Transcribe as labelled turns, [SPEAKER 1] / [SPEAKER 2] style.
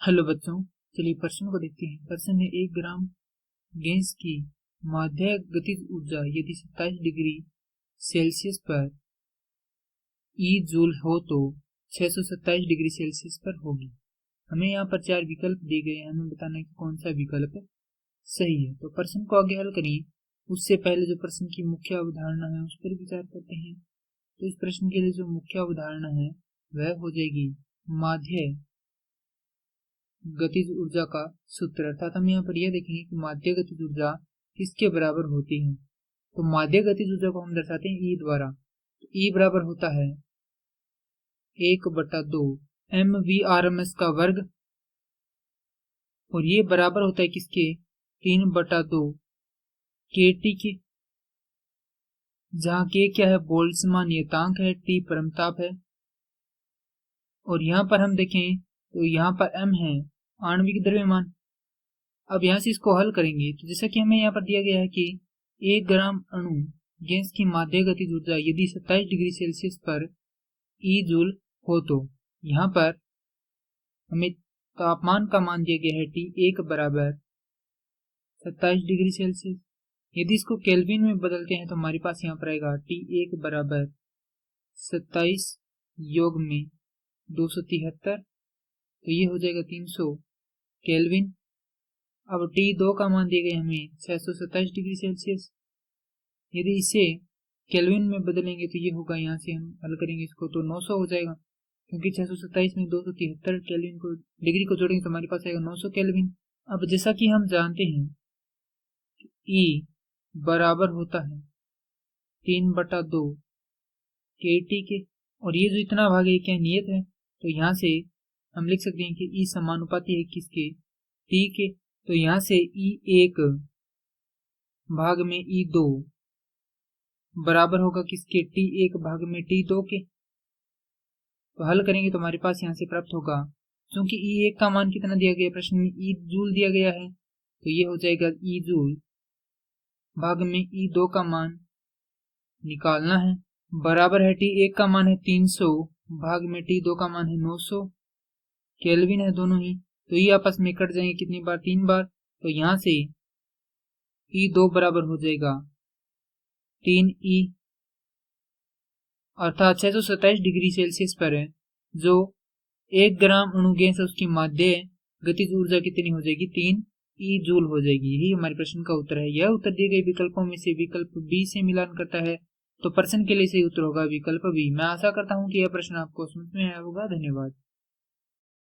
[SPEAKER 1] Hello बच्चों, चलिए प्रश्न को देखते हैं। प्रश्न है 1 ग्राम गैस की माध्य गतिज ऊर्जा यदि 27 डिग्री सेल्सियस पर ई जूल हो तो 627 डिग्री सेल्सियस पर होगी। हमें यहाँ पर 4 विकल्प दिए गए हैं, हमें बताना है कि कौन सा विकल्प सही है। तो प्रश्न को आगे हल करिए। उससे पहले जो प्रश्न की मुख्य अवधारणा है उस पर विचार करते हैं। तो इस प्रश्न के लिए जो मुख्य अवधारणा है वह हो जाएगी माध्य गतिज ऊर्जा का सूत्र। अर्थात हम यहाँ पर यह देखेंगे कि माध्य गतिज ऊर्जा किसके बराबर होती है। तो माध्य गतिज ऊर्जा को हम दर्शाते हैं ई द्वारा। तो ई बराबर होता है 1/2 mv/ms का वर्ग, और ये बराबर होता है किसके 3/2 kT के, जहाँ k क्या है बोल्ट्जमान नियतांक है, T परमताप है। और यहाँ पर हम देखें तो यहाँ पर m है आणविक द्रव्यमान। अब यहाँ से इसको हल करेंगे तो जैसा कि हमें यहाँ पर दिया गया है कि 1 ग्राम अणु गैस की माध्य गतिज ऊर्जा यदि 27 डिग्री सेल्सियस पर ई जूल हो तो यहाँ पर हमें तापमान का मान दिया गया है T1 बराबर 27 डिग्री सेल्सियस। यदि इसको केल्विन में बदलते हैं तो हमारे पास यहाँ पर आएगा T1 बराबर 27 योग में 273, तो ये हो जाएगा 300 केल्विन। अब T2 का मान दिया गया हमें 627 डिग्री सेल्सियस। यदि इसे केल्विन में बदलेंगे तो ये होगा, यहाँ से हम हल करेंगे इसको तो 900 हो जाएगा, क्योंकि 627 में 273 केल्विन को डिग्री को जोड़ेंगे तो हमारे पास आएगा 900 केल्विन। अब जैसा कि हम जानते हैं E बराबर होता है 3/2 kT के, और ये जो इतना भाग है क्या नियत है, तो यहाँ से हम लिख सकते हैं कि E समानुपाती है किसके T के। तो यहाँ से E1 भाग में E2 बराबर होगा किसके T1 भाग में T2 के। तो हल करेंगे तो हमारे पास यहाँ से प्राप्त होगा, क्योंकि E1 का मान कितना दिया गया प्रश्न में E जूल दिया गया है, तो ये हो जाएगा E जूल भाग में E2 का मान निकालना है, बराबर है T1 का मान है 300 भाग में T2 का मान है 900 केल्विन है दोनों ही। तो ये आपस में कट जाएंगे कितनी बार 3 बार, तो यहाँ से E2 बराबर हो जाएगा 3E, अर्थात 627 डिग्री सेल्सियस पर है जो 1 ग्राम अणु गैस है उसकी माध्य गतिज ऊर्जा कितनी हो जाएगी 3E जूल हो जाएगी। यही हमारे प्रश्न का उत्तर है। यह उत्तर दिए गए विकल्पों में से विकल्प बी से मिलान करता है, तो प्रश्न के लिए सही उत्तर होगा विकल्प बी। मैं आशा करता हूँ कि यह प्रश्न आपको समझ में आया होगा। धन्यवाद।